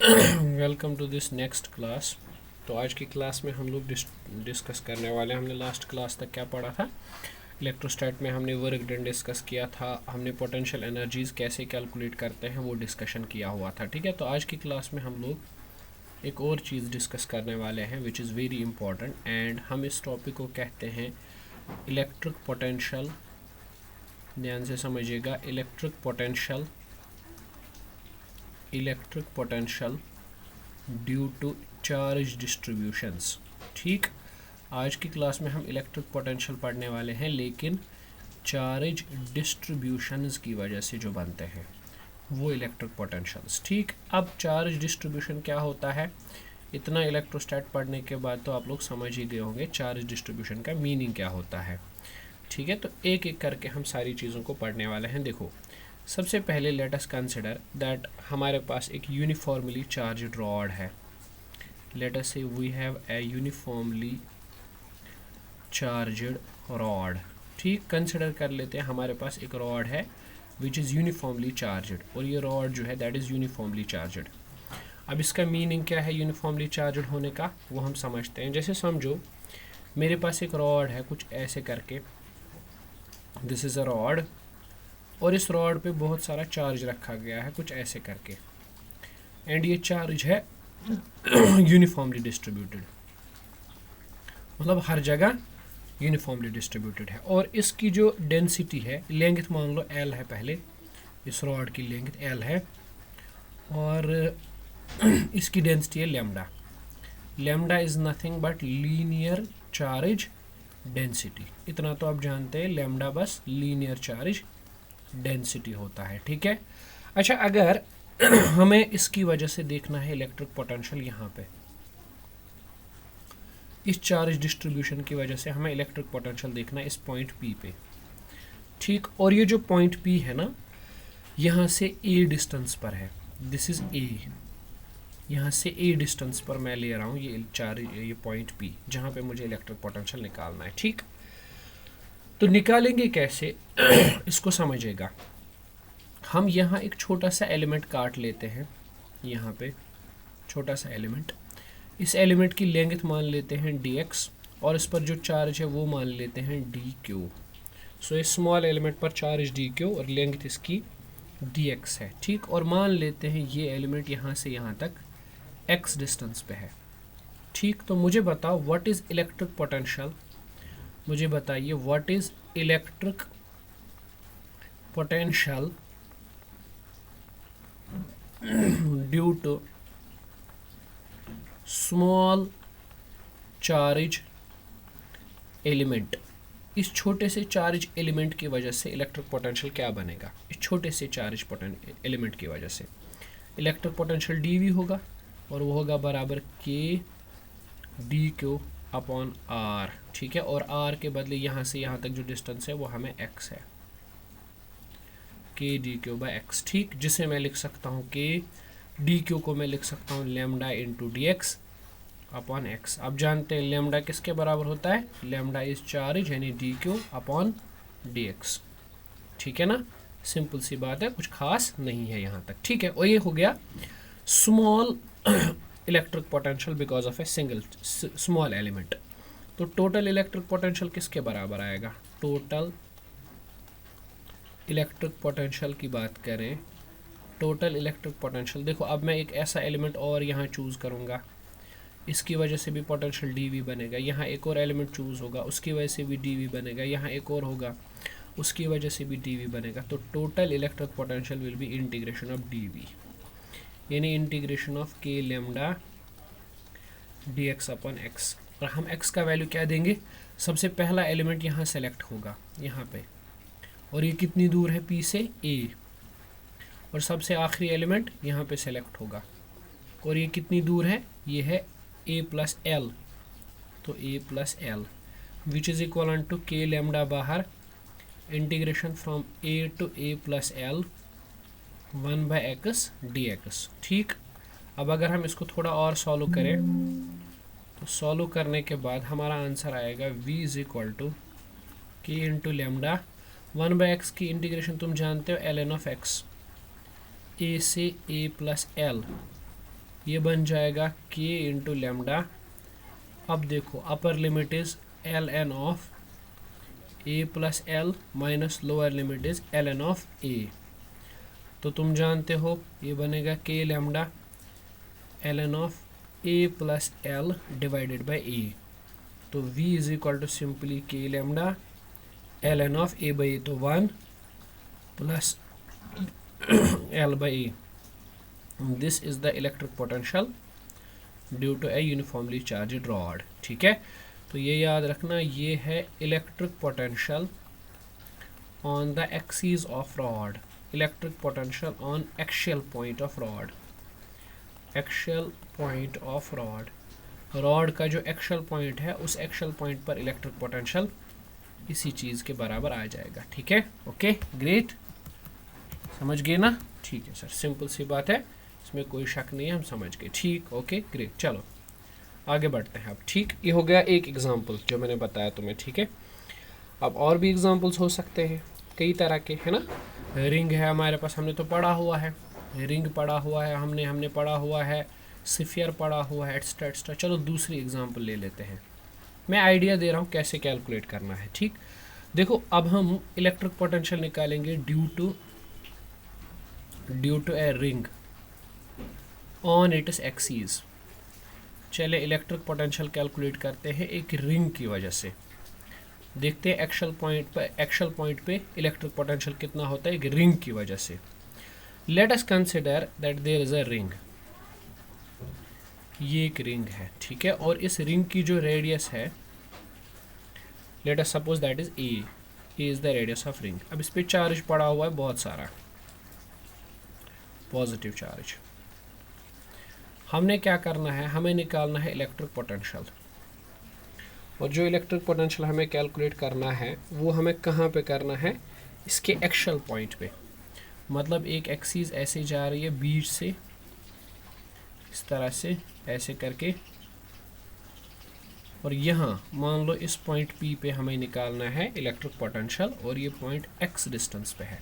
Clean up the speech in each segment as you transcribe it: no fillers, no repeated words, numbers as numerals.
Welcome to this next class. तो आज की क्लास में हम लोग डिस्कस करने वाले हैं। हमने लास्ट क्लास तक क्या पढ़ा था? इलेक्ट्रोस्टैट में हमने वर्क डन डिस्कस किया था, हमने पोटेंशियल एनर्जीज़ कैसे कैलकुलेट करते हैं वो डिस्कशन किया हुआ था। ठीक है, तो आज की क्लास में हम लोग एक और चीज़ डिस्कस करने वाले हैं which is very important, and हम इस टॉपिक को कहते हैं इलेक्ट्रिक पोटेंशियल। ध्यान से समझिएगा, electric potential due to charge distributions. ठीक, आज की क्लास में हम इलेक्ट्रिक पोटेंशियल पढ़ने वाले हैं, लेकिन चार्ज डिस्ट्रीब्यूशंस की वजह से जो बनते हैं वो इलेक्ट्रिक पोटेंशियल्स। ठीक, अब चार्ज डिस्ट्रीब्यूशन क्या होता है? इतना इलेक्ट्रोस्टैट पढ़ने के बाद तो आप लोग समझ ही गए होंगे चार्ज डिस्ट्रीब्यूशन का मीनिंग क्या होता है। ठीक है, तो एक एक करके हम सारी चीज़ों को पढ़ने वाले हैं। देखो, सबसे पहले लेट अस कंसिडर दैट हमारे पास एक यूनिफॉर्मली चार्ज्ड रॉड है। Let us say we have a uniformly charged rod. ठीक, कंसिडर कर लेते हैं हमारे पास एक रॉड है विच इज़ यूनिफॉर्मली चार्ज्ड, और ये रॉड जो है दैट इज़ यूनिफॉर्मली चार्ज्ड। अब इसका मीनिंग क्या है यूनिफॉर्मली चार्ज्ड होने का, वो हम समझते हैं। जैसे समझो मेरे पास एक रॉड है कुछ ऐसे करके, दिस इज़ अ रॉड, और इस रॉड पे बहुत सारा चार्ज रखा गया है कुछ ऐसे करके, एंड ये चार्ज है यूनिफॉर्मली डिस्ट्रीब्यूटेड, मतलब हर जगह यूनिफॉर्मली डिस्ट्रीब्यूटेड है। और इसकी जो डेंसिटी है, लेंथ मान लो एल है, पहले इस रॉड की लेंथ एल है, और इसकी डेंसिटी है lambda. Lambda is nothing but linear charge density. इतना तो आप जानते हैं, लेमडा बस लीनियर चार्ज डेंसिटी होता है। ठीक है, अच्छा, अगर हमें इसकी वजह से देखना है इलेक्ट्रिक पोटेंशियल, यहाँ पे इस चार्ज डिस्ट्रीब्यूशन की वजह से हमें इलेक्ट्रिक पोटेंशियल देखना है इस पॉइंट पी पे। ठीक, और ये जो पॉइंट पी है ना, यहाँ से ए डिस्टेंस पर है, दिस इज ए, यहाँ से ए डिस्टेंस पर मैं ले रहा हूँ ये पॉइंट पी, जहाँ पे मुझे इलेक्ट्रिक पोटेंशियल निकालना है। ठीक, तो निकालेंगे कैसे इसको समझिएगा। हम यहाँ एक छोटा सा एलिमेंट काट लेते हैं, यहाँ पे छोटा सा एलिमेंट, इस एलिमेंट की लेंथ मान लेते हैं dx, और इस पर जो चार्ज है वो मान लेते हैं dq। सो इस स्मॉल एलिमेंट पर चार्ज dq और लेंथ इसकी dx है। ठीक, और मान लेते हैं ये एलिमेंट यहाँ से यहाँ तक x डिस्टेंस पे है। ठीक, तो मुझे बताओ व्हाट इज़ इलेक्ट्रिक पोटेंशियल, मुझे बताइए what is electric potential due to small charge element. इस छोटे से चार्ज एलिमेंट की वजह से इलेक्ट्रिक पोटेंशियल क्या बनेगा? इस छोटे से चार्ज एलिमेंट की वजह से इलेक्ट्रिक पोटेंशियल dV होगा, और वो होगा बराबर k dq अपॉन r। ठीक है, और r के बदले यहाँ से यहाँ तक जो डिस्टेंस है वो हमें x है, k dq बाई x। ठीक, जिसे मैं लिख सकता हूँ k dq को मैं लिख सकता हूँ lambda into dx upon x। अब जानते हैं लेमडा किसके बराबर होता है, लेमडा इज चार्ज यानी dq अपॉन dx। ठीक है ना, सिंपल सी बात है, कुछ खास नहीं है यहाँ तक। ठीक है, और ये हो गया small electric potential because of a single small element. तो टोटल इलेक्ट्रिक पोटेंशियल किसके बराबर आएगा? टोटल इलेक्ट्रिक पोटेंशियल की बात करें, टोटल इलेक्ट्रिक पोटेंशियल, देखो अब मैं एक ऐसा एलिमेंट और यहाँ चूज़ करूँगा, इसकी वजह से भी पोटेंशियल dV बनेगा। यहाँ एक और एलिमेंट चूज़ होगा, उसकी वजह से भी dV बनेगा। यहाँ एक और होगा, उसकी वजह से भी dV बनेगा। तो total electric potential will B integration of dV, यानी integration of k lambda dx upon x। और हम x का वैल्यू क्या देंगे? सबसे पहला एलिमेंट यहाँ सेलेक्ट होगा, यहाँ पे, और ये कितनी दूर है P से? A। और सबसे आखिरी एलिमेंट यहाँ पे सेलेक्ट होगा, और ये कितनी दूर है? ये है a प्लस एल, तो a plus L which is equal to k lambda बाहर, integration from a to a plus L 1/x dx। ठीक, अब अगर हम इसको थोड़ा और सॉल्व करें, तो सॉल्व करने के बाद हमारा आंसर आएगा v is equal to k into lambda 1/x की इंटीग्रेशन तुम जानते हो ln ऑफ x, a से a प्लस एल ये बन जाएगा k इंटू लेमडा। अब देखो upper limit is L N of A plus L minus lower limit is L N of A. तो तुम जानते हो ये बनेगा k lambda L N of A plus L divided by A. तो v is equal to simply k lambda L N of A by A, तो 1 plus L by A. This is the electric potential due to a uniformly charged rod. ठीक है, तो ये याद रखना, ये है electric potential on the axis of rod, electric potential on axial point of rod, axial point of rod. Rod का जो एक्सियल पॉइंट है उस एक्सियल पॉइंट पर इलेक्ट्रिक पोटेंशियल इसी चीज़ के बराबर आ जाएगा। ठीक है, ओके ग्रेट, समझ गए ना? ठीक है सर, सिंपल सी बात है, इसमें कोई शक नहीं है, हम समझ गए। ठीक, ओके ग्रेट, चलो आगे बढ़ते हैं अब। ठीक, ये हो गया एक एग्जांपल जो मैंने बताया तुम्हें। ठीक है, अब और भी एग्जांपल्स हो सकते हैं कई तरह के, है ना। रिंग है हमारे पास, हमने तो पढ़ा हुआ है, रिंग पढ़ा हुआ है हमने पढ़ा हुआ है, स्फीयर पढ़ा हुआ है, एक्स्ट्रा एक्स्ट्रा। चलो दूसरी एग्जांपल ले लेते हैं, मैं आइडिया दे रहा हूँ कैसे कैलकुलेट करना है। ठीक, देखो अब हम इलेक्ट्रिक पोटेंशियल निकालेंगे due to a ring on its axis. चले इलेक्ट्रिक पोटेंशियल कैलकुलेट करते हैं एक रिंग की वजह से। देखते हैं एक्सियल पॉइंट पे इलेक्ट्रिक पोटेंशियल कितना होता है एक रिंग की वजह से। Let us consider that there is a ring, ये एक रिंग है। ठीक है, और इस रिंग की जो रेडियस है, let us suppose that is a is the radius of ring. अब इस पे चार्ज पड़ा हुआ है बहुत सारा, पॉजिटिव चार्ज। हमने क्या करना है, हमें निकालना है इलेक्ट्रिक पोटेंशियल, और जो इलेक्ट्रिक पोटेंशियल हमें कैलकुलेट करना है वो हमें कहाँ पे करना है, इसके एक्सियल पॉइंट पे। मतलब एक एक्सिस ऐसे जा रही है बीच से, इस तरह से ऐसे करके, और यहाँ मान लो इस पॉइंट P पे हमें निकालना है इलेक्ट्रिक पोटेंशियल, और ये पॉइंट x डिस्टेंस पे है।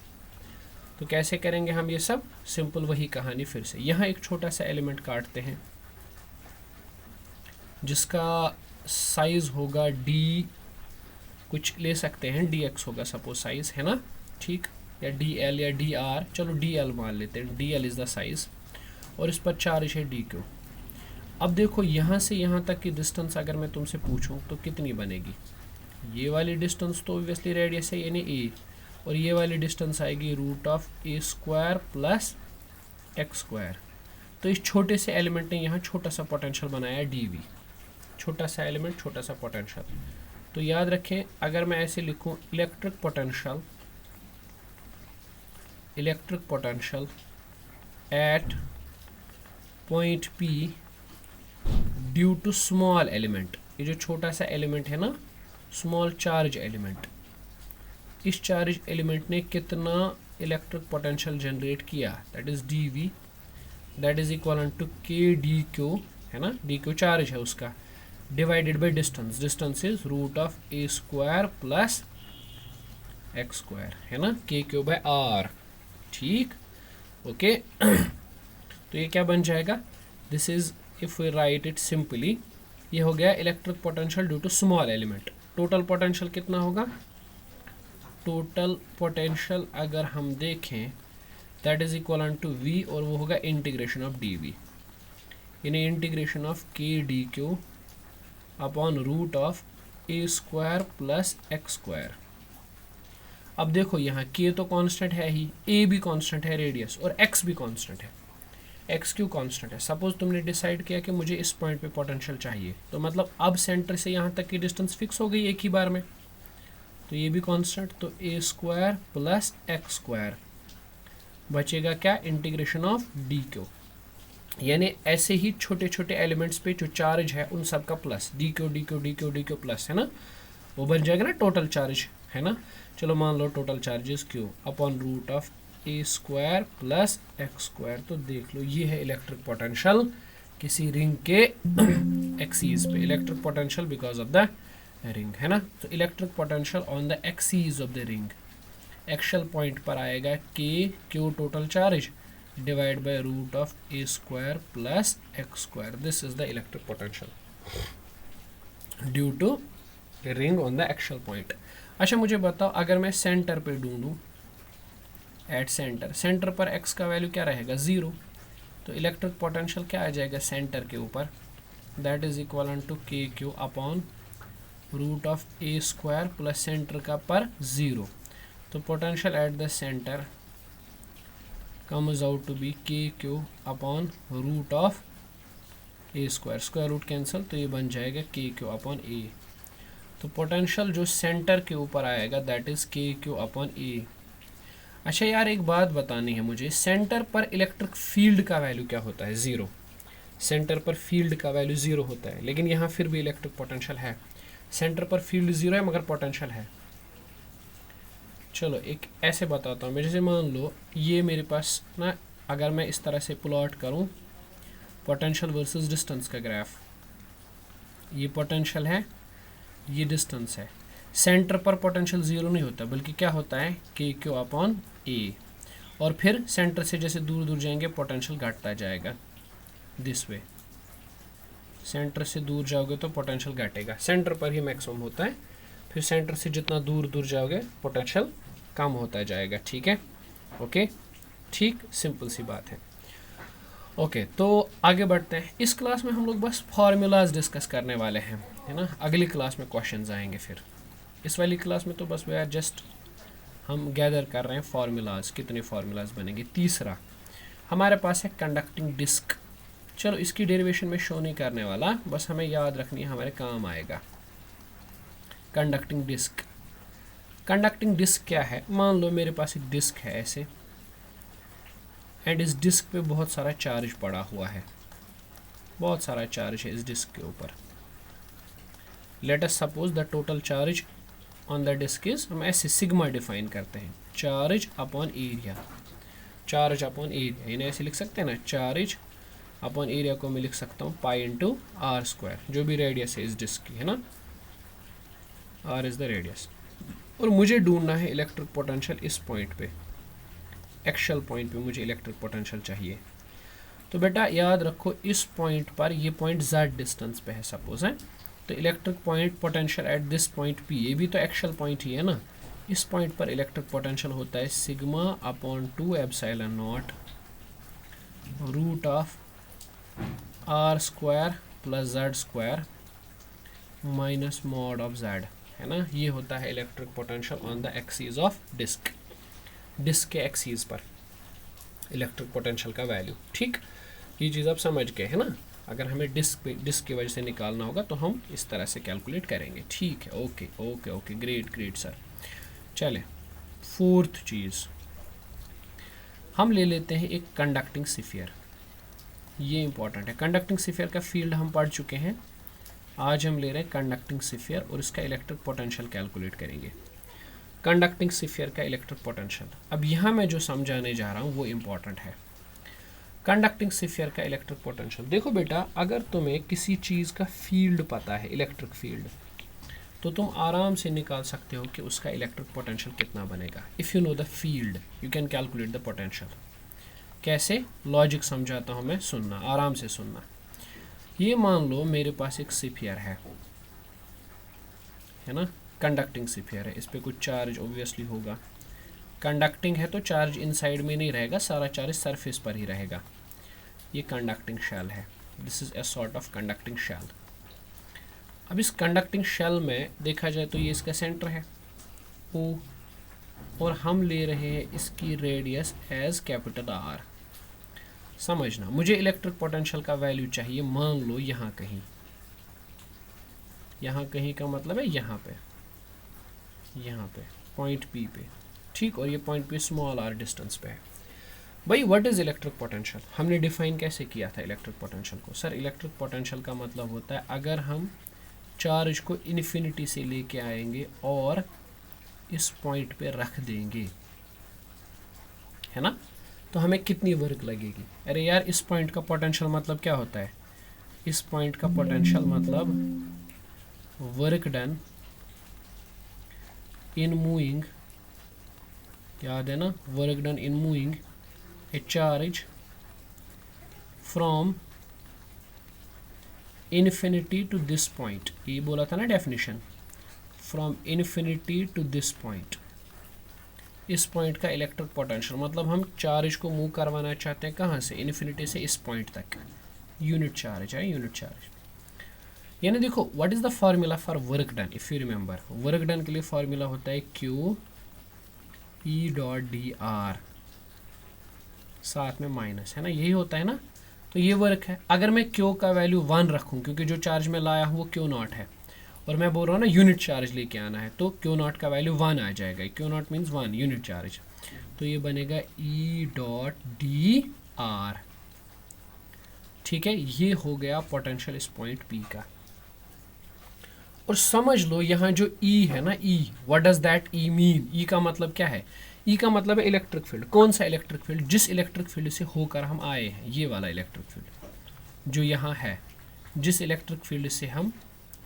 तो कैसे करेंगे हम ये सब? सिंपल वही कहानी फिर से। यहाँ एक छोटा सा एलिमेंट काटते हैं जिसका साइज होगा d, कुछ ले सकते हैं dx होगा सपोज साइज, है ना। ठीक, या dl या dr, चलो dl मान लेते हैं, dl इज़ द साइज, और इस पर चार्ज है dq। अब देखो यहाँ से यहाँ तक की डिस्टेंस अगर मैं तुमसे पूछूं तो कितनी बनेगी? ये वाली डिस्टेंस तो ऑब्वियसली रेडियस है यानी a, और ये वाली डिस्टेंस आएगी root of A square plus x square. तो इस छोटे से एलिमेंट ने यहाँ छोटा सा पोटेंशियल बनाया dv, छोटा सा एलिमेंट छोटा सा पोटेंशियल। तो याद रखें, अगर मैं ऐसे लिखूं electric potential at point P due to small element, ये जो छोटा सा एलिमेंट है ना, स्मॉल चार्ज एलिमेंट, इस चार्ज एलिमेंट ने कितना इलेक्ट्रिक पोटेंशियल जनरेट किया, that is dv, that is equal to k dq, है ना, dq चार्ज है उसका, divided by distance, distance is root of A square plus x square, है ना, k बाय r। ठीक, ओके। तो ये क्या बन जाएगा, this is if we write it simply, ये हो गया electric potential due to small element. Total potential कितना होगा? टोटल पोटेंशियल अगर हम देखें that is equal to v, और वो होगा इंटीग्रेशन ऑफ dv, यानी integration of k dq upon root of A square plus x square. अब देखो यहाँ k तो कांस्टेंट है ही, a भी कांस्टेंट है रेडियस, और x भी कांस्टेंट है। x क्यों कांस्टेंट है? सपोज तुमने डिसाइड किया कि मुझे इस पॉइंट पे पोटेंशियल चाहिए, तो मतलब अब सेंटर से यहाँ तक की डिस्टेंस फिक्स हो गई एक ही बार में, तो ये भी कांस्टेंट, तो ए स्क्वायर प्लस एक्स स्क्वायर बचेगा क्या, इंटीग्रेशन ऑफ dq। यानी ऐसे ही छोटे छोटे एलिमेंट्स पे जो चार्ज है उन सब का प्लस, dq प्लस, है ना, वो बन जाएगा ना टोटल चार्ज, है ना। चलो मान लो total charges q upon root of A square plus x square. तो देख लो ये है इलेक्ट्रिक पोटेंशियल किसी रिंग के एक्सीज पे, electric potential because of the ring, है ना। तो electric potential on the axis of the ring, axial point पर आएगा k, q total charge, divided by root of a square plus x square. This is the electric potential due to a ring on the axial point. अच्छा मुझे बताओ, अगर मैं centre पे ढूंढूं, at centre, centre पर x का value क्या रहेगा, 0, तो इलेक्ट्रिक पोटेंशियल क्या आ जाएगा सेंटर के ऊपर, that is equal to k q upon root of A square plus centre का पर 0. तो potential at the centre comes out to be KQ upon root of a square, square root cancel, तो ये बन जाएगा KQ upon A. तो potential जो centre के ऊपर आएगा that is KQ upon A. अच्छा यार एक बात बतानी है मुझे, सेंटर पर इलेक्ट्रिक फील्ड का वैल्यू क्या होता है, 0. सेंटर पर फील्ड का वैल्यू 0 होता है, लेकिन यहाँ फिर भी इलेक्ट्रिक पोटेंशियल है. सेंटर पर फील्ड 0 है मगर पोटेंशियल है. चलो एक ऐसे बताता हूँ मैं, जैसे मान लो ये मेरे पास ना, अगर मैं इस तरह से प्लॉट करूँ पोटेंशियल वर्सेस डिस्टेंस का ग्राफ, ये पोटेंशियल है, ये डिस्टेंस है. सेंटर पर पोटेंशियल 0 नहीं होता, बल्कि क्या होता है के क्यू अपॉन ए, और फिर सेंटर से जैसे दूर दूर जाएंगे पोटेंशियल घटता जाएगा, दिस वे. सेंटर से दूर जाओगे तो पोटेंशियल घटेगा, सेंटर पर ही मैक्सिमम होता है, फिर सेंटर से जितना दूर दूर जाओगे पोटेंशियल कम होता जाएगा. ठीक है, ओके, ठीक, सिंपल सी बात है. ओके, तो आगे बढ़ते हैं. इस क्लास में हम लोग बस फार्मूलाज डिस्कस करने वाले हैं, है ना. अगली क्लास में क्वेश्चंस आएंगे. फिर इस वाली क्लास में तो बस वे आर जस्ट हम गैदर कर रहे हैं फार्मूलाज, कितने फार्मूलाज बनेंगे. तीसरा हमारे पास है कंडक्टिंग डिस्क. चलो इसकी डेरिवेशन में शो नहीं करने वाला, बस हमें याद रखनी है, हमारे काम आएगा. कंडक्टिंग डिस्क, कंडक्टिंग डिस्क क्या है, मान लो मेरे पास एक डिस्क है ऐसे, एंड इस डिस्क पे बहुत सारा चार्ज पड़ा हुआ है, बहुत सारा चार्ज है इस डिस्क के ऊपर. Let us suppose the total charge on the disc is, हम ऐसे सिग्मा डिफाइन करते हैं, charge upon area. Charge upon area इन्हें ऐसे लिख सकते हैं ना, चार्ज अपॉन एरिया को मैं लिख सकता हूँ पाई इंटू आर स्क्वायर, जो भी रेडियस है इस डिस्क की, है ना, आर इज द रेडियस. और मुझे ढूंढना है इलेक्ट्रिक पोटेंशियल इस पॉइंट पे, एक्शियल पॉइंट पे मुझे इलेक्ट्रिक पोटेंशियल चाहिए. तो बेटा याद रखो इस पॉइंट पर, ये पॉइंट z डिस्टेंस पे है सपोज है, तो electric point potential at this point p, ये भी तो एक्शियल पॉइंट ही है ना. इस पॉइंट पर इलेक्ट्रिक पोटेंशियल होता है sigma upon 2 epsilon not root of r square plus z square minus mod of z, है ना. ये होता है electric potential on the axis of disc, disc के एक्सिस पर इलेक्ट्रिक पोटेंशियल का वैल्यू. ठीक, ये चीज़ आप समझ गए है ना. अगर हमें डिस्क की वजह से निकालना होगा तो हम इस तरह से कैलकुलेट करेंगे. ठीक है, okay okay okay, great great sir. चले, फोर्थ चीज़ हम ले लेते हैं एक कंडक्टिंग स्फीयर. ये इंपॉर्टेंट है. कंडक्टिंग स्फीयर का फील्ड हम पढ़ चुके हैं, आज हम ले रहे हैं कंडक्टिंग स्फीयर और इसका इलेक्ट्रिक पोटेंशियल कैलकुलेट करेंगे. कंडक्टिंग स्फीयर का इलेक्ट्रिक पोटेंशियल, अब यहाँ मैं जो समझाने जा रहा हूँ वो इम्पॉर्टेंट है. कंडक्टिंग स्फीयर का इलेक्ट्रिक पोटेंशियल, देखो बेटा अगर तुम्हें किसी चीज़ का फील्ड पता है, इलेक्ट्रिक फील्ड, तो तुम आराम से निकाल सकते हो कि उसका इलेक्ट्रिक पोटेंशियल कितना बनेगा. If you know the field you can calculate the potential. कैसे, लॉजिक समझाता हूँ मैं, सुनना, आराम से सुनना. ये मान लो मेरे पास एक स्फीयर है ना, कंडक्टिंग स्फीयर है, इस पर कुछ चार्ज ऑब्वियसली होगा. कंडक्टिंग है तो चार्ज इनसाइड में नहीं रहेगा, सारा चार्ज सरफेस पर ही रहेगा. ये कंडक्टिंग शेल है, this is a sort of conducting shell. अब इस कंडक्टिंग शेल में देखा जाए तो ये इसका सेंटर है O, और हम ले रहे हैं इसकी रेडियस एज कैपिटल R. समझना, मुझे इलेक्ट्रिक पोटेंशियल का वैल्यू चाहिए, मान लो यहाँ कहीं, यहाँ कहीं का मतलब है यहाँ पे पॉइंट P पे. ठीक, और ये point P small r distance पे है. भाई व्हाट इज़ इलेक्ट्रिक पोटेंशियल, हमने डिफाइन कैसे किया था इलेक्ट्रिक पोटेंशियल को. सर इलेक्ट्रिक पोटेंशियल का मतलब होता है अगर हम चार्ज को इन्फिनिटी से लेके आएंगे और इस पॉइंट पे रख देंगे, है ना, तो हमें कितनी वर्क लगेगी. अरे यार इस पॉइंट का पोटेंशियल मतलब क्या होता है, इस पॉइंट का पोटेंशियल मतलब वर्क डन इन मूविंग, याद है ना, work done in moving a charge from infinity to this point, ये बोला था ना definition, from infinity to this point, इस पॉइंट का इलेक्ट्रिक पोटेंशियल, मतलब हम चार्ज को मूव करवाना चाहते हैं कहाँ से, इन्फिनिटी से इस पॉइंट तक, यूनिट चार्ज है, यूनिट चार्ज। यानी देखो what is the formula for work done, if you remember, work done के लिए फार्मूला होता है Q E dot D R, साथ में माइनस, है ना, यही होता है ना। तो ये वर्क है। अगर मैं Q का वैल्यू 1 रखूं, क्योंकि जो चार्ज मैं लाया हूँ वो Q0 है, और मैं बोल रहा हूँ ना यूनिट चार्ज लेके आना है, तो Q0 का वैल्यू 1 आ जाएगा, Q0 मीन्स 1 यूनिट चार्ज, तो ये बनेगा E डॉट डी आर। ठीक है, ये हो गया पोटेंशियल इस पॉइंट P का। और समझ लो यहाँ जो E है ना, E, what does that E mean, E का मतलब क्या है, E का मतलब है इलेक्ट्रिक फील्ड। कौन सा इलेक्ट्रिक फील्ड, जिस इलेक्ट्रिक फील्ड से होकर हम आए हैं, ये वाला इलेक्ट्रिक फील्ड जो यहाँ है, जिस इलेक्ट्रिक फील्ड से हम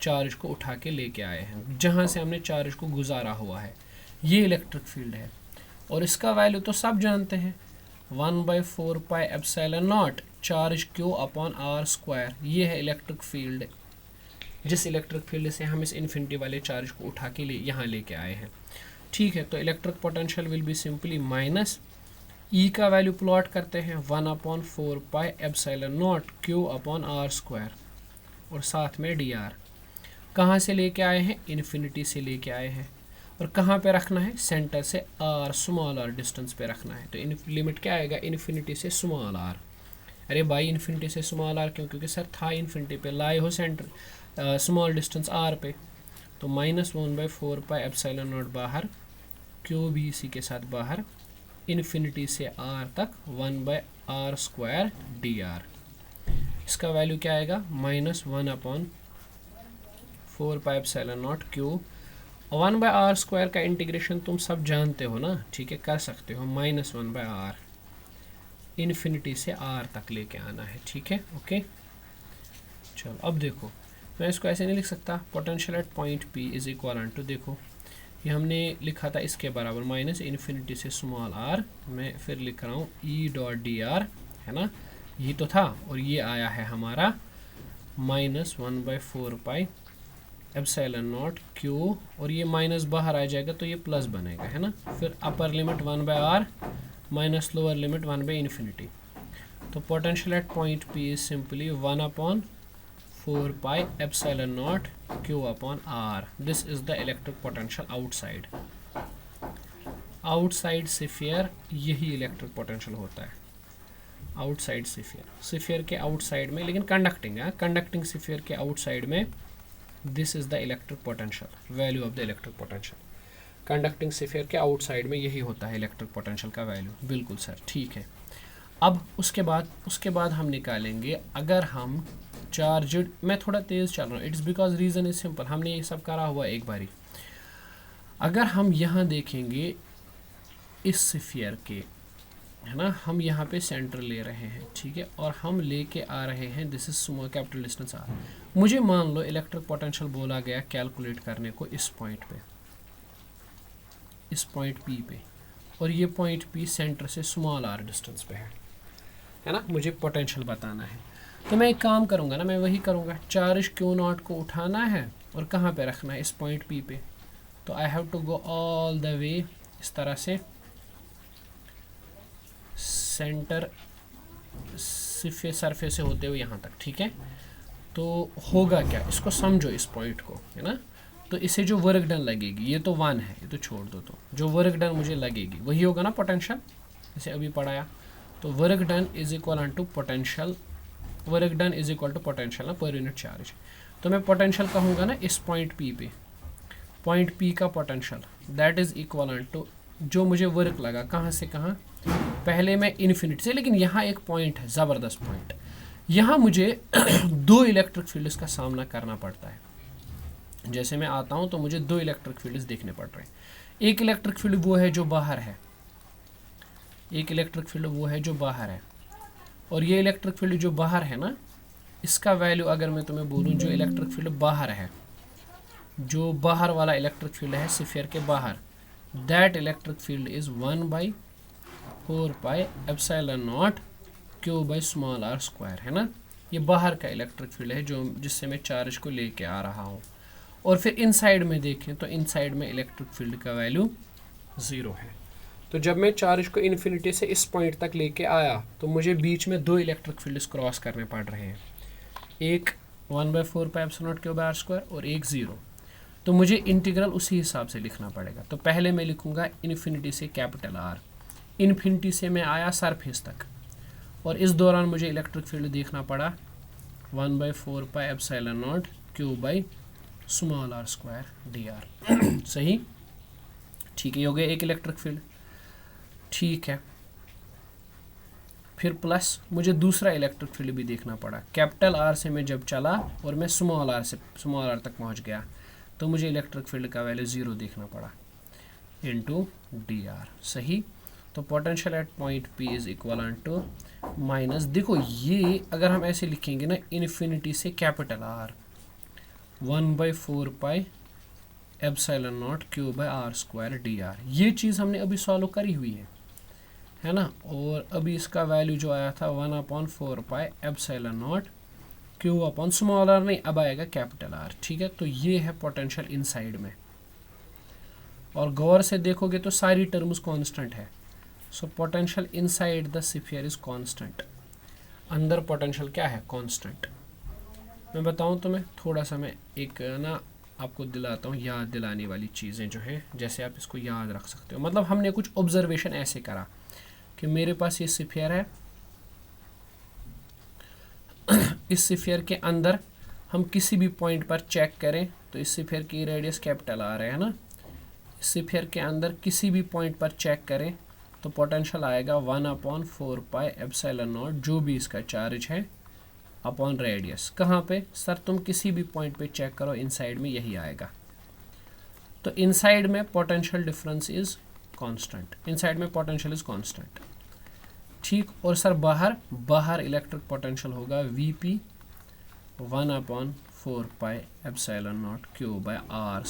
चार्ज को उठा के लेके आए हैं, जहाँ से हमने चार्ज को गुजारा हुआ है, ये इलेक्ट्रिक फील्ड है। और इसका वैल्यू तो सब जानते हैं, 1/4 pi epsilon naught charge Q upon r square, ये है इलेक्ट्रिक फील्ड, जिस इलेक्ट्रिक फील्ड से हम इस इन्फिनिटी वाले चार्ज को उठा के यहाँ लेके आए हैं। ठीक है, तो electric potential will be simply minus E का वैल्यू प्लॉट करते हैं 1/4 pi epsilon naught Q upon r square, और साथ में डी आर। कहाँ से लेके आए हैं, इन्फिनिटी से लेके आए हैं, और कहाँ पे रखना है, सेंटर से आर, स्मॉल आर डिस्टेंस पे रखना है। तो लिमिट क्या आएगा, इन्फिनिटी से स्मॉल आर। अरे भाई इन्फिनिटी से स्मॉल आर क्यों, क्योंकि सर था इन्फिनिटी पे, लाए हो सेंटर स्मॉल डिस्टेंस आर पे, तो -1/4 पाई एप्सिलॉन नॉट बाहर, Q भी इसी के साथ बाहर, इन्फिनिटी से आर तक 1/r स्क्वायर डी आर। इसका वैल्यू क्या आएगा, -1/4 pi epsilon naught Q, 1/r square का इंटीग्रेशन तुम सब जानते हो ना, ठीक है, कर सकते हो, -1/r, इन्फिनिटी से r तक लेके आना है। ठीक है, ओके। चलो अब देखो, मैं इसको ऐसे नहीं लिख सकता, potential at point P is equal to, देखो ये हमने लिखा था इसके बराबर, माइनस इन्फिनिटी से स्मॉल r, मैं फिर लिख रहा हूँ E डॉट डी आर, है ना, ये तो था, और ये आया है हमारा -1/4 पाई एप्सिलॉन नॉट Q, और ये माइनस बाहर आ जाएगा तो ये प्लस बनेगा, है ना, फिर upper limit 1/r minus lower limit 1/इन्फिनिटी। तो potential at point P is simply 1/4 pi epsilon naught Q upon R। This is the electric potential outside, outside sphere, यही इलेक्ट्रिक पोटेंशियल होता है, आउटसाइड स्फीयर, स्फीयर के outside में, लेकिन conducting है, conducting sphere के आउटसाइड में, this is the electric potential, value of the electric potential. Conducting sphere के आउटसाइड में यही होता है इलेक्ट्रिक पोटेंशियल का वैल्यू। बिल्कुल सर, ठीक है। अब उसके बाद हम निकालेंगे, अगर हम चार्ज, मैं थोड़ा तेज़ चल रहा हूँ, it's because reason is simple, हमने ये सब करा हुआ एक बारी। अगर हम यहाँ देखेंगे इस स्फीयर के, है ना, हम यहाँ पे सेंटर ले रहे हैं, ठीक है, और हम लेके आ रहे हैं, this is small capital distance r. मुझे मान लो इलेक्ट्रिक पोटेंशियल बोला गया कैलकुलेट करने को इस पॉइंट पे, इस पॉइंट P पे, और ये पॉइंट P सेंटर से स्मॉल r डिस्टेंस पे है ना, मुझे पोटेंशियल बताना है। तो मैं एक काम करूँगा ना, मैं वही करूँगा, चार्ज Q0 को उठाना है और कहाँ पे रखना है, इस पॉइंट P पे। तो I have to go all the way इस तरह से, सेंटर सरफेस से होते हुए यहाँ तक, ठीक है। तो होगा क्या, इसको समझो इस पॉइंट को, है ना। तो इसे जो वर्क डन लगेगी, ये तो 1 है, ये तो छोड़ दो, तो जो वर्क डन मुझे लगेगी वही होगा ना पोटेंशियल, जैसे अभी पढ़ाया। तो work done is equal to potential, work done is equal to potential ना पर यूनिट चार्ज। तो मैं पोटेंशियल कहूँगा ना इस पॉइंट P पे, पॉइंट P का potential that is equal to जो मुझे वर्क लगा, कहाँ से कहाँ, पहले मैं इन्फिनिटी से, लेकिन यहाँ एक पॉइंट है, ज़बरदस्त पॉइंट, यहाँ मुझे 2 इलेक्ट्रिक फील्ड्स का सामना करना पड़ता है। जैसे मैं आता हूँ तो मुझे 2 इलेक्ट्रिक फील्ड्स देखने पड़ रहे हैं। एक इलेक्ट्रिक फील्ड वो है जो बाहर है, एक इलेक्ट्रिक फील्ड वो है जो बाहर है, और ये इलेक्ट्रिक फील्ड जो बाहर है ना, इसका वैल्यू अगर मैं तुम्हें बोलूँ, जो इलेक्ट्रिक फील्ड बाहर है, जो बाहर वाला इलेक्ट्रिक फील्ड है स्फीयर के बाहर, that electric field is 1/, 4 pi epsilon naught q by small r square, है ना। ये बाहर का इलेक्ट्रिक फील्ड है जो जिससे मैं चार्ज को लेके आ रहा हूँ। और फिर इनसाइड में देखें तो इनसाइड में इलेक्ट्रिक फील्ड का वैल्यू 0 है। तो जब मैं चार्ज को इन्फिनिटी से इस पॉइंट तक लेके आया तो मुझे बीच में 2 इलेक्ट्रिक फील्ड्स क्रॉस करने पड़ रहे हैं, एक 1/4 pi epsilon naught q by r square और एक 0। तो मुझे इंटीग्रल उसी हिसाब से लिखना पड़ेगा। तो पहले मैं लिखूंगा इन्फिनिटी से कैपिटल आर, इन्फिनिटी से मैं आया सरफेस तक, और इस दौरान मुझे इलेक्ट्रिक फील्ड देखना पड़ा 1/4 pi epsilon naught q by small r square d r. सही, ठीक है, ये हो गया एक इलेक्ट्रिक फील्ड। ठीक है, फिर प्लस मुझे दूसरा इलेक्ट्रिक फील्ड भी देखना पड़ा। कैपिटल आर से मैं जब चला और मैं स्मॉल आर तक पहुंच गया तो मुझे इलेक्ट्रिक फील्ड का वैल्यू 0 देखना पड़ा इनटू डी आर। सही, तो potential at point p is equal to minus, देखो ये अगर हम ऐसे लिखेंगे ना, इन्फिनिटी से capital r 1/4 pi epsilon naught q by r square d r. ये चीज़ हमने अभी सॉल्व करी हुई है ना। और अभी इसका वैल्यू जो आया था 1/4 pi epsilon naught q upon small r, नहीं अब आएगा कैपिटल आर। ठीक है, तो ये है पोटेंशियल इनसाइड में। और गौर से देखोगे तो सारी टर्म्स कांस्टेंट है। So potential inside the sphere is constant. अंदर पोटेंशियल क्या है? कांस्टेंट। मैं बताऊं तो मैं थोड़ा सा मैं एक ना आपको दिलाता हूँ याद दिलाने वाली चीज़ें जो हैं, जैसे आप इसको याद रख सकते हो। मतलब हमने कुछ ऑब्जर्वेशन ऐसे करा कि मेरे पास ये स्फीयर है, इस स्फीयर के अंदर हम किसी भी पॉइंट पर चेक करें तो इस स्फीयर की रेडियस कैपिटल आ रहा है ना। इस स्फीयर के अंदर किसी भी पॉइंट पर चेक करें तो पोटेंशियल आएगा 1/4 पाई एप्सिलॉन नॉट, जो भी इसका चार्ज है, अपॉन रेडियस। कहाँ पे सर? तुम किसी भी पॉइंट पे चेक करो, इनसाइड में यही आएगा। तो इनसाइड में potential difference is constant, inside में पोटेंशियल इज कांस्टेंट। ठीक, और सर बाहर इलेक्ट्रिक पोटेंशियल होगा Vp 1/4 pi epsilon naught q by r.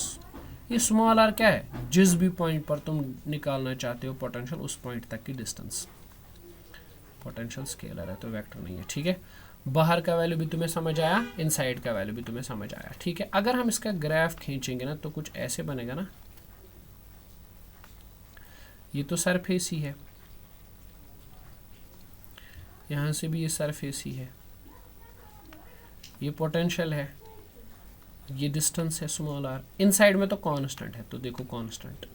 ये स्मॉल आर क्या है? जिस भी पॉइंट पर तुम निकालना चाहते हो पोटेंशियल, उस पॉइंट तक की डिस्टेंस। पोटेंशियल स्केलर है तो वेक्टर नहीं है। ठीक है, बाहर का वैल्यू भी तुम्हें समझ आया, इनसाइड का वैल्यू भी तुम्हें समझ आया। ठीक है, अगर हम इसका ग्राफ खींचेंगे ना तो कुछ ऐसे बनेगा ना। ये तो सरफेस ही है, यहाँ से भी ये सरफेस ही है, ये पोटेंशियल है, ये डिस्टेंस है स्मॉल आर। इनसाइड में तो कांस्टेंट है, तो देखो कांस्टेंट।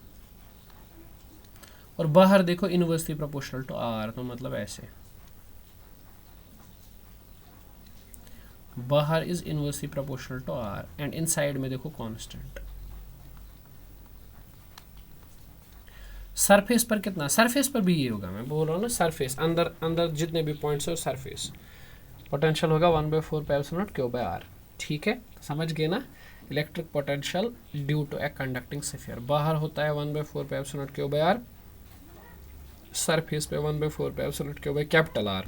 और बाहर देखो इनवर्सली प्रोपोर्शनल टू आर, तो मतलब ऐसे बाहर is inversely proportional to r and inside में देखो कांस्टेंट। सरफेस पर कितना? सरफेस पर भी ये होगा, मैं बोल रहा हूँ ना, सरफेस अंदर जितने भी पॉइंट्स है सरफेस पोटेंशियल होगा 1/4 pi epsilon naught q by r. ठीक है, समझ गए ना। Electric potential due to a conducting sphere, बाहर होता है 1/4 pi epsilon naught q by r, surface पे 1/4 pi epsilon naught q by capital r,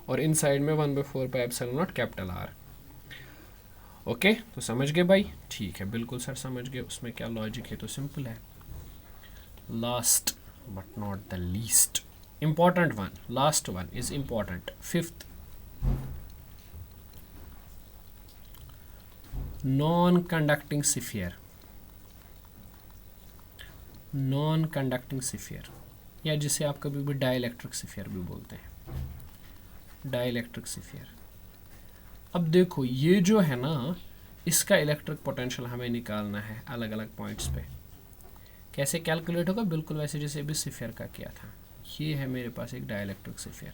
और इनसाइड में 1/4 pi epsilon naught capital r. Okay, तो समझ गए भाई? ठीक है, बिल्कुल सर समझ गए। उसमें क्या लॉजिक है? तो सिंपल है। Last but not the least important one, last one is important, fifth, non-conducting sphere, non-conducting sphere, या जिसे आप कभी भी डाइलेक्ट्रिक स्फीयर भी बोलते हैं, डाइलेक्ट्रिक स्फीयर। अब देखो ये जो है ना, इसका इलेक्ट्रिक पोटेंशियल हमें निकालना है अलग अलग पॉइंट्स पे। कैसे कैलकुलेट होगा? बिल्कुल वैसे जैसे अभी स्फीयर का किया था। ये है मेरे पास एक डाइलेक्ट्रिक स्फीयर,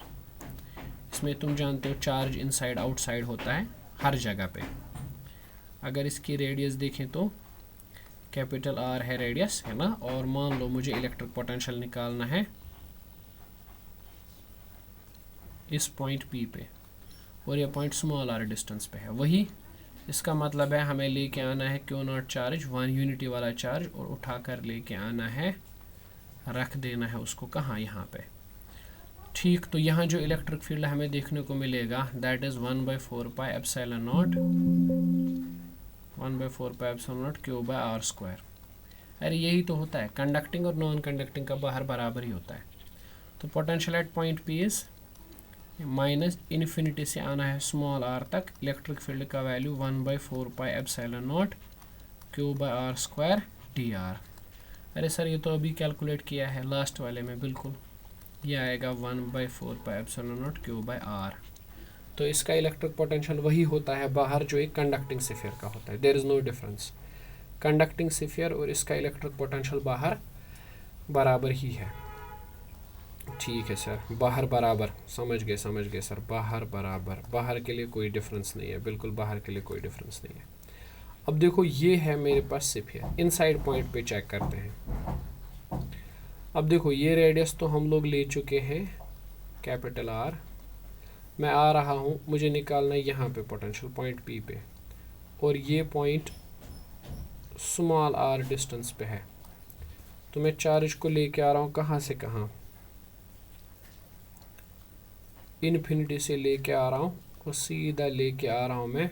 इसमें तुम जानते हो चार्ज इनसाइड आउटसाइड होता है हर जगह पे। अगर इसकी रेडियस देखें तो कैपिटल आर है रेडियस, है ना। और मान लो मुझे इलेक्ट्रिक पोटेंशियल निकालना है इस पॉइंट पी पे, और ये पॉइंट स्मॉल आर डिस्टेंस पे है। वही इसका मतलब है हमें लेके आना है क्यू नॉट चार्ज, 1 यूनिटी वाला चार्ज, और उठाकर लेके आना है, रख देना है उसको कहाँ? यहाँ पे। ठीक, तो यहाँ जो इलेक्ट्रिक फील्ड हमें देखने को मिलेगा that is 1/4 pi epsilon naught, 1/4 pi epsilon naught q by r square. अरे यही तो होता है, कंडक्टिंग और नॉन कंडक्टिंग का बाहर बराबर ही होता है। तो potential at point p is minus infinity से आना है स्मॉल आर तक, इलेक्ट्रिक फील्ड का वैल्यू 1/4πε0 Q/r² dr। अरे सर ये तो अभी कैलकुलेट किया है लास्ट वाले में, बिल्कुल ये आएगा 1/4πε0 Q/r। तो इसका इलेक्ट्रिक पोटेंशियल वही होता है बाहर जो एक कंडक्टिंग स्फीयर का होता है, there is no difference. Conducting sphere और इसका इलेक्ट्रिक पोटेंशियल बाहर बराबर ही है। ठीक है सर, बाहर बराबर, समझ गए सर, बाहर बराबर, बाहर के लिए कोई डिफरेंस नहीं है, बिल्कुल बाहर के लिए कोई डिफरेंस नहीं है। अब देखो ये है मेरे पास स्फीयर, इनसाइड पॉइंट पे चेक करते हैं। अब देखो ये रेडियस तो हम लोग ले चुके हैं कैपिटल आर। मैं आ रहा हूँ, मुझे निकालना है यहाँ पे पोटेंशियल पॉइंट पी पे, और ये पॉइंट स्मॉल आर डिस्टेंस पे है। तो मैं चार्ज को लेके आ रहा हूँ कहाँ से कहाँ, इन्फिनिटी से लेके आ रहा हूँ और सीधा लेके आ रहा हूँ मैं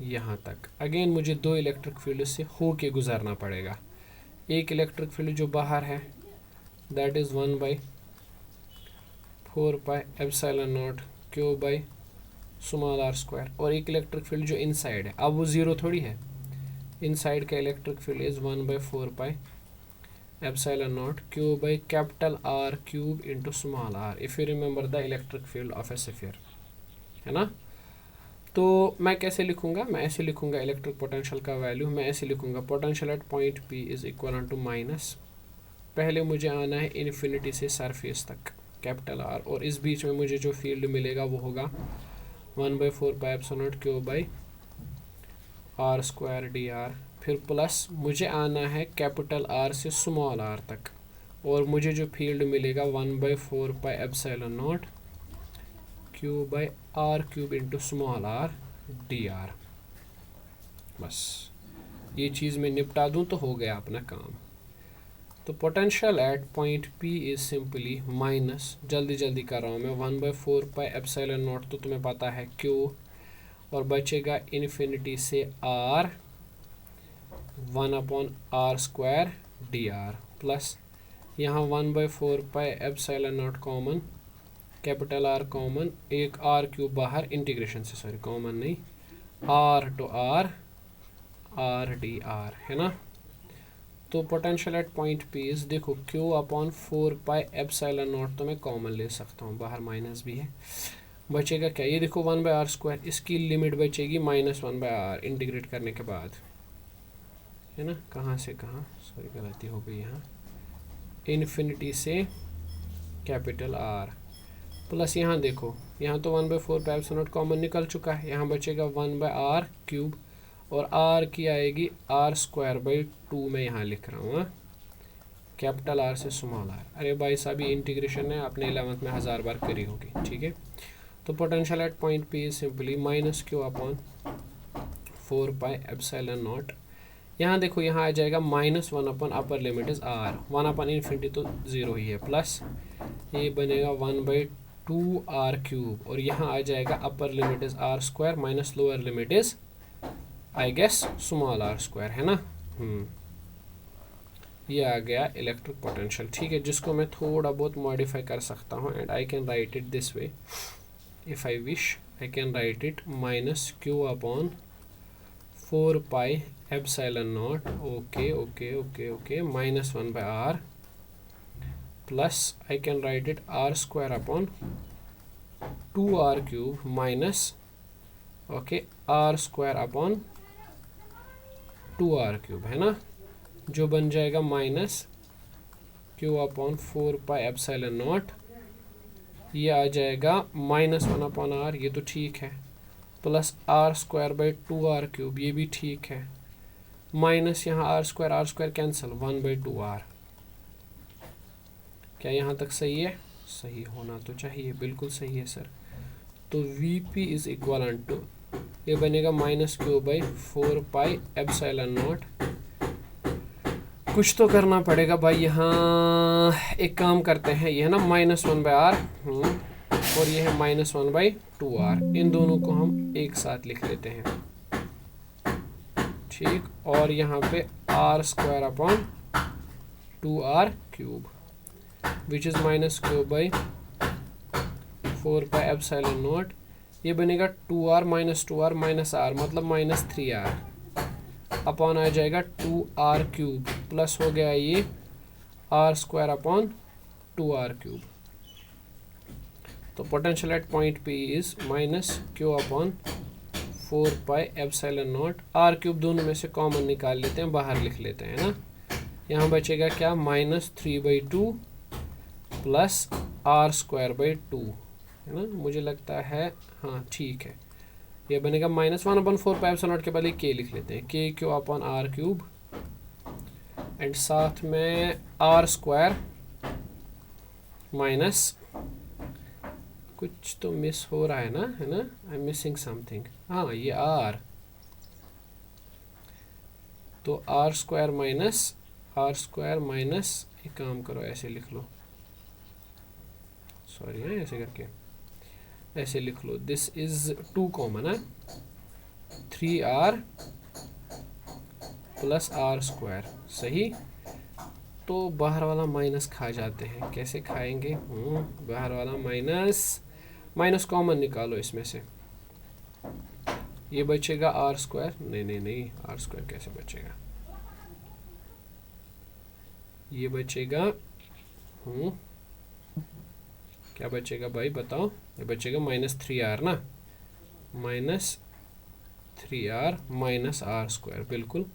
यहाँ तक। अगेन मुझे दो इलेक्ट्रिक फील्ड से हो के गुजरना पड़ेगा। एक इलेक्ट्रिक फील्ड जो बाहर है दैट इज़ 1/4πε0 Q/r², और एक इलेक्ट्रिक फील्ड जो इनसाइड है, अब वो ज़ीरो थोड़ी है, इनसाइड का electric field is 1/4πε0 Q/R³ into small r, if you remember the electric field of a sphere, है ना। तो मैं कैसे लिखूंगा, मैं ऐसे लिखूंगा इलेक्ट्रिक पोटेंशियल का वैल्यू, मैं ऐसे लिखूंगा potential at point P is equal to minus, पहले मुझे आना है इन्फिनिटी से सरफेस तक कैपिटल R, और इस बीच में मुझे जो फील्ड मिलेगा वो होगा 1/4πε0 Q/r² dr, फिर प्लस मुझे आना है कैपिटल R से स्मॉल r तक, और मुझे जो फील्ड मिलेगा 1/4πε0 Q/r³ into small r dr। बस ये चीज़ मैं निपटा दूँ तो हो गया अपना काम। तो potential at point P is simply minus, जल्दी जल्दी कर रहा हूँ मैं, 1/4πε0 तो तुम्हें पता है Q, और बचेगा इन्फिनिटी से R 1/r² dr, प्लस यहाँ 1/4πε0 कॉमन, कैपिटल R कॉमन, एक R³ बाहर इंटीग्रेशन से, सॉरी कॉमन नहीं, R to R dr, है ना। तो potential at point P is, देखो Q/4πε0 तो मैं कॉमन ले सकता हूँ, बाहर माइनस भी है, बचेगा क्या, ये देखो 1/r², इसकी लिमिट बचेगी -1/r इंटीग्रेट करने के बाद, है ना। कहाँ से कहाँ, सॉरी गलती हो गई यहाँ, इन्फिनिटी से कैपिटल R, प्लस यहाँ देखो, यहाँ तो 1/4πε0 कॉमन निकल चुका है, यहाँ बचेगा 1/r³, और R की आएगी R²/2 मैं यहाँ लिख रहा हूँ, कैपिटल R से स्मॉल r। अरे भाई साहब ये इंटीग्रेशन है, आपने 11th में 1000 बार करी होगी, ठीक है। तो potential at point P is simply -Q/4πε0, यहाँ देखो यहाँ आ जाएगा -1 अपर लिमिट इज R, 1/∞ तो 0 ही है, प्लस ये बनेगा 1/2r³, और यहाँ आ जाएगा upper limit is R² minus lower limit is I guess small r², है ना। ये आ गया इलेक्ट्रिक पोटेंशियल, ठीक है, जिसको मैं थोड़ा बहुत मॉडिफाई कर सकता हूँ, and I can write it this way if I wish, I can write it -Q/4πε0, okay -1/r, plus I can write it R²/2r³ minus R²/2r³, है ना, जो बन जाएगा -Q/4πε0, ये आ जाएगा -1/r, ये तो ठीक है, प्लस R²/2r³, ये भी ठीक है, माइनस यहाँ R² कैंसिल, 1/2r। क्या यहाँ तक सही है? सही होना तो चाहिए, बिल्कुल सही है सर। तो Vp इज इक्वल टू, ये बनेगा -Q/4πε0, कुछ तो करना पड़ेगा भाई, यहाँ एक काम करते हैं, ये है ना -1/r, और ये है -1/2r, इन दोनों को हम एक साथ लिख लेते हैं, ठीक, और यहाँ पे R² 2r cube which is minus Q by 4 pi epsilon naught, ये बनेगा 2r माइनस r मतलब माइनस 3r अपॉन आ जाएगा 2r क्यूब प्लस हो गया ये r square upon 2r cube. तो potential at point P is minus Q upon 4 pi epsilon naught, r cube दोनों में से कॉमन निकाल लेते हैं, बाहर लिख लेते हैं ना। यहाँ बचेगा क्या, minus 3/2 plus r square by 2 है ना, मुझे लगता है हाँ ठीक है। ये बनेगा माइनस 1/4 पाई एप्सिलॉन नॉट के पहले k लिख लेते हैं, k Q upon r cube and साथ में r स्क्वायर माइनस कुछ तो मिस हो रहा है ना, आई एम मिसिंग समथिंग, हाँ ये r, तो r स्क्वायर माइनस एक काम करो ऐसे लिख लो, सॉरी है ऐसे करके ऐसे लिख लो, दिस इज 2 कॉमन है, 3r प्लस r स्क्वायर, सही। तो बाहर वाला माइनस खा जाते हैं, कैसे खाएंगे, बाहर वाला माइनस कॉमन निकालो इसमें से, ये बचेगा r स्क्वायर, नहीं r स्क्वायर कैसे बचेगा, ये बचेगा क्या बचेगा भाई बताओ, ये बचेगा माइनस 3r ना, minus 3r minus r square बिल्कुल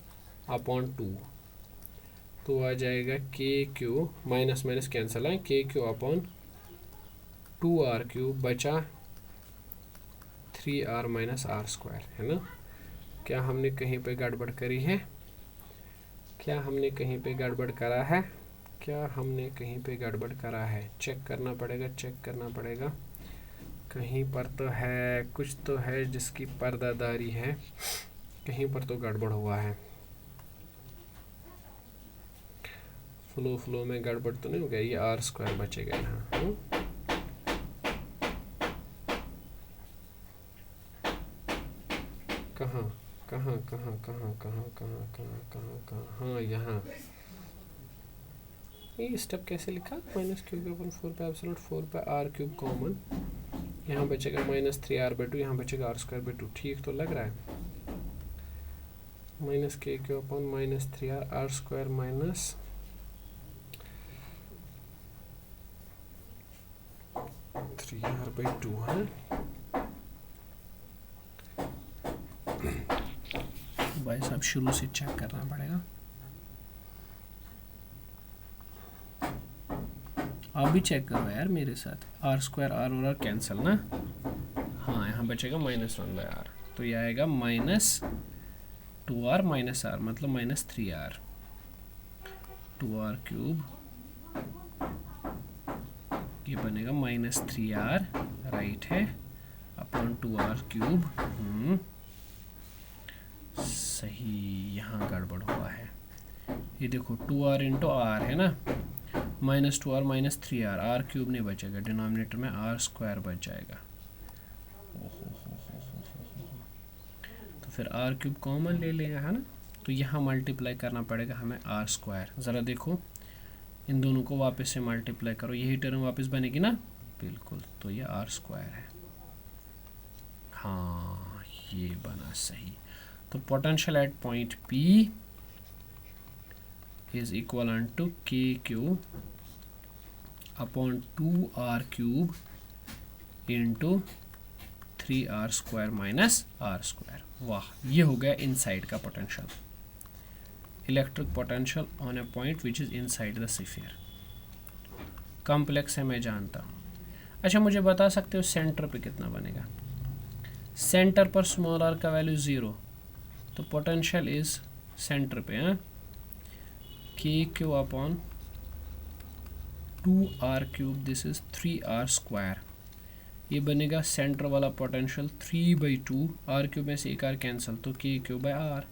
अपॉन 2, तो आ जाएगा k Q minus minus cancel है, k Q upon 2r cube बचा 3r माइनस r स्क्वायर है ना। क्या हमने कहीं पे गड़बड़ करी है, क्या हमने कहीं पे गड़बड़ करा है, क्या हमने कहीं पे गड़बड़ करा है, चेक करना पड़ेगा, चेक करना पड़ेगा, कहीं पर तो है, कुछ तो है जिसकी पर्दादारी है, कहीं पर तो गड़बड़ हुआ है, फ्लो में गड़बड़ तो नहीं हो गया, ये r स्क्वायर बचेगा यहाँ, कहाँ कहाँ कहाँ कहाँ कहाँ कहाँ कहाँ कहाँ कहाँ, हाँ यहाँ, ये स्टेप कैसे लिखा, minus cube upon 4 pi epsilon 4 पाई r क्यूब कॉमन, यहाँ बचेगा माइनस 3r/2, यहाँ बचेगा r स्क्वायर बाई 2, ठीक तो लग रहा है, minus k cube upon minus 3r r square minus 3r/2 है। भाई साहब शुरू से चेक करना पड़ेगा, आप भी चेक करो यार मेरे साथ, r स्क्वायर r और r कैंसिल ना, हाँ यहाँ बचेगा माइनस 1/r, तो ये आएगा माइनस 2r माइनस r मतलब माइनस 3r, 2r क्यूब, ये बनेगा माइनस 3r राइट है अपॉन 2r क्यूब, सही, यहाँ गड़बड़ हुआ है, ये देखो 2r इंटू r है ना, minus 2r minus 3r, r cube नहीं बचेगा, डिनोमिनेटर में r स्क्वायर बच जाएगा, तो फिर r क्यूब कॉमन ले लेगा है ना, तो यहाँ मल्टीप्लाई करना पड़ेगा हमें r स्क्वायर, ज़रा देखो इन दोनों को वापस से मल्टीप्लाई करो, यही टर्म वापस बनेगी ना, बिल्कुल, तो ये r स्क्वायर है, हाँ ये बना सही। तो potential at point P is equivalent to KQ upon 2r cube into 3r square minus r square. वाह, ये हो गया इनसाइड का potential, electric potential on A point which is inside the sphere. Complex है मैं जानता हूँ। अच्छा मुझे बता सकते हो सेंटर पे कितना बनेगा? सेंटर पर स्मॉल r का वैल्यू 0, तो पोटेंशियल इज सेंटर पे है के q upon 2r cube, this is 3r square. ये बनेगा सेंटर वाला पोटेंशियल 3/2, r क्यूब में से एक r कैंसिल, तो के क्यूब बाई r।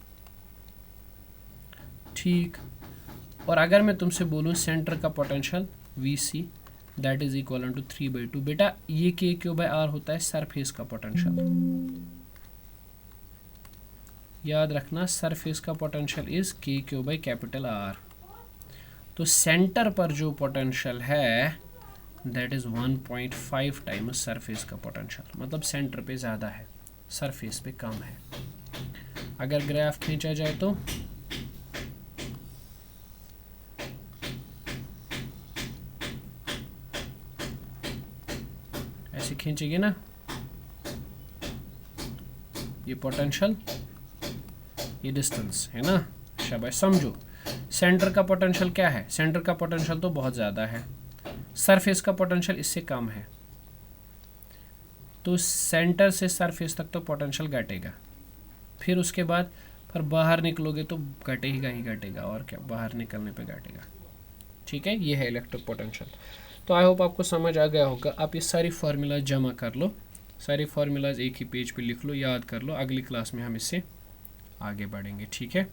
ठीक, और अगर मैं तुमसे बोलूँ सेंटर का potential VC that is equal to 3/2, बेटा ये के क्यूब बाई r होता है सरफेस का पोटेंशियल, याद रखना सरफेस का पोटेंशियल इज के क्यूब बाई कैपिटल R। तो सेंटर पर जो पोटेंशियल है दैट इज़ 1.5 टाइम्स सरफेस का पोटेंशियल, मतलब सेंटर पे ज़्यादा है, सरफेस पे कम है। अगर ग्राफ खींचा जाए तो ऐसे खींचेंगे ना, ये पोटेंशियल, ये डिस्टेंस है ना, शाबाश। समझो सेंटर का पोटेंशियल क्या है, सेंटर का पोटेंशियल तो बहुत ज़्यादा है, सरफेस का पोटेंशियल इससे कम है, तो सेंटर से सरफेस तक तो पोटेंशियल घटेगा, फिर उसके बाद पर बाहर निकलोगे तो घटेगा ही घटेगा, और क्या, बाहर निकलने पे घटेगा। ठीक है, ये है इलेक्ट्रिक पोटेंशियल। तो आई होप आपको समझ आ गया होगा। आप ये सारी फार्मूलाज जमा कर लो, सारे फार्मूलाज एक ही पेज पे लिख लो, याद कर लो, अगली क्लास में हम इससे आगे बढ़ेंगे। ठीक है।